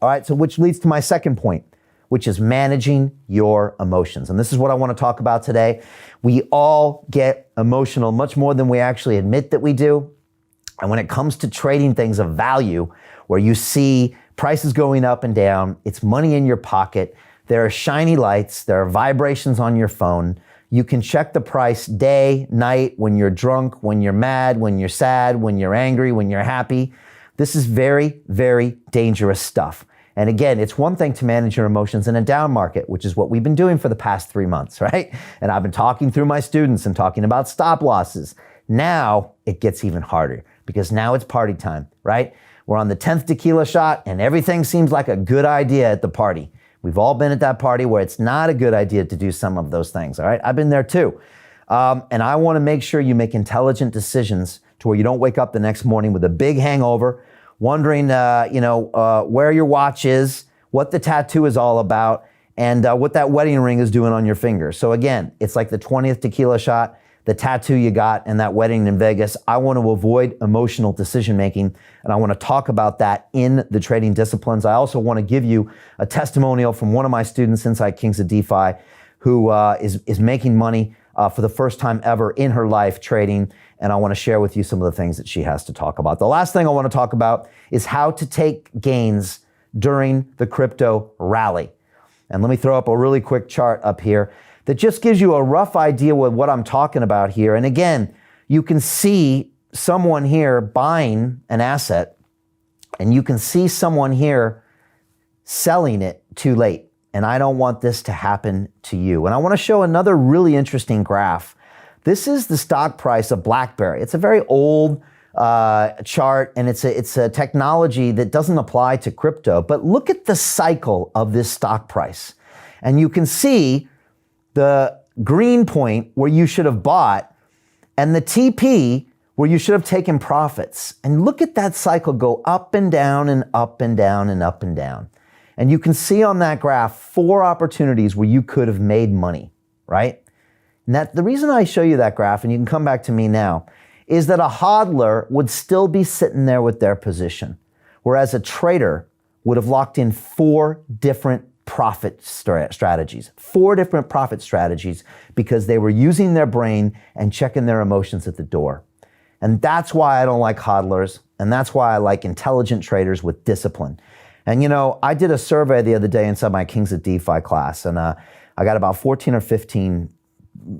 All right, so which leads to my second point, which is managing your emotions. And this is what I want to talk about today. We all get emotional much more than we actually admit that we do. And when it comes to trading things of value, where you see prices going up and down, it's money in your pocket, there are shiny lights, there are vibrations on your phone, you can check the price day, night, when you're drunk, when you're mad, when you're sad, when you're angry, when you're happy. This is very, very dangerous stuff. And again, it's one thing to manage your emotions in a down market, which is what we've been doing for the past 3 months, right? And I've been talking through my students and talking about stop losses. Now it gets even harder because now it's party time, right? We're on the 10th tequila shot and everything seems like a good idea at the party. We've all been at that party where it's not a good idea to do some of those things, all right? I've been there too. And I want to make sure you make intelligent decisions to where you don't wake up the next morning with a big hangover, wondering, where your watch is, what the tattoo is all about, and what that wedding ring is doing on your finger. So again, it's like the 20th tequila shot, the tattoo you got, and that wedding in Vegas. I want to avoid emotional decision-making, and I want to talk about that in the trading disciplines. I also want to give you a testimonial from one of my students inside Kings of DeFi who is making money for the first time ever in her life trading, and I want to share with you some of the things that she has to talk about. The last thing I want to talk about is how to take gains during the crypto rally. And let me throw up a really quick chart up here that just gives you a rough idea of what I'm talking about here. And again, you can see someone here buying an asset, and you can see someone here selling it too late. And I don't want this to happen to you. And I want to show another really interesting graph. This is the stock price of BlackBerry. It's a very old chart, and it's a technology that doesn't apply to crypto. But look at the cycle of this stock price. And you can see the green point where you should have bought and the TP where you should have taken profits. And look at that cycle go up and down and up and down and up and down. And you can see on that graph 4 opportunities where you could have made money, right? And the reason I show you that graph, and you can come back to me now, is that a hodler would still be sitting there with their position, whereas a trader would have locked in 4 different profit strategies, 4 different profit strategies, because they were using their brain and checking their emotions at the door. And that's why I don't like hodlers, and that's why I like intelligent traders with discipline. And I did a survey the other day inside my Kings of DeFi class, and I got about 14 or 15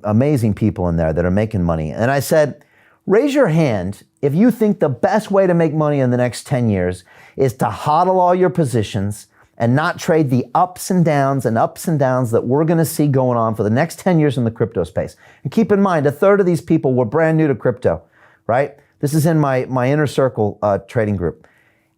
amazing people in there that are making money. And I said, raise your hand if you think the best way to make money in the next 10 years is to hodl all your positions and not trade the ups and downs that we're going to see going on for the next 10 years in the crypto space. And keep in mind, 1/3 of these people were brand new to crypto, right? This is in my inner circle trading group.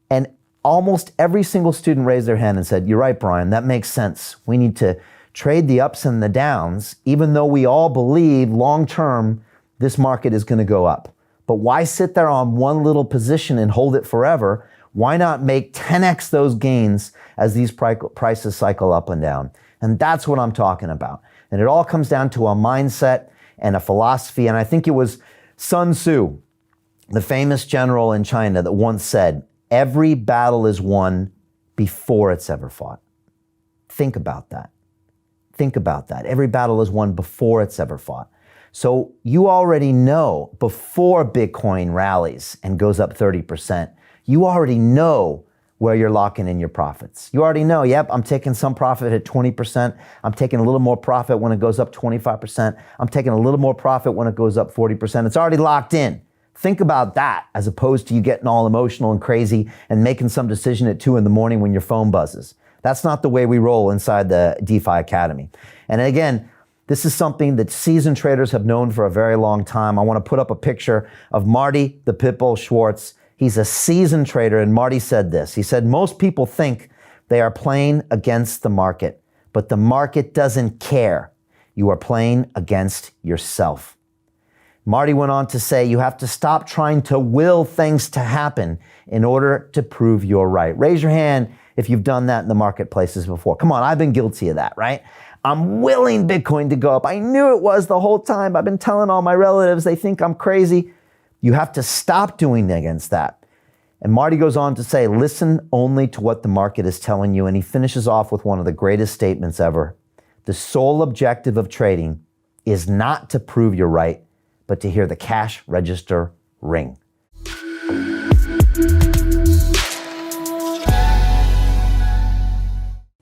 And almost every single student raised their hand and said, you're right, Brian, that makes sense. We need to trade the ups and the downs, even though we all believe long-term this market is going to go up. But why sit there on one little position and hold it forever? Why not make 10x those gains as these prices cycle up and down? And that's what I'm talking about. And it all comes down to a mindset and a philosophy. And I think it was Sun Tzu, the famous general in China, that once said, every battle is won before it's ever fought. Think about that. Think about that. Every battle is won before it's ever fought. So you already know before Bitcoin rallies and goes up 30%, you already know where you're locking in your profits. You already know, yep, I'm taking some profit at 20%. I'm taking a little more profit when it goes up 25%. I'm taking a little more profit when it goes up 40%. It's already locked in. Think about that as opposed to you getting all emotional and crazy and making some decision at 2 a.m. when your phone buzzes. That's not the way we roll inside the DeFi Academy. And again, this is something that seasoned traders have known for a very long time. I want to put up a picture of Marty the Pitbull Schwartz. He's a seasoned trader, and Marty said this. He said, most people think they are playing against the market, but the market doesn't care. You are playing against yourself. Marty went on to say, you have to stop trying to will things to happen in order to prove you're right. Raise your hand if you've done that in the marketplaces before. Come on, I've been guilty of that, right? I'm willing Bitcoin to go up. I knew it was the whole time. I've been telling all my relatives, they think I'm crazy. You have to stop doing against that. And Marty goes on to say, listen only to what the market is telling you. And he finishes off with one of the greatest statements ever. The sole objective of trading is not to prove you're right, but to hear the cash register ring.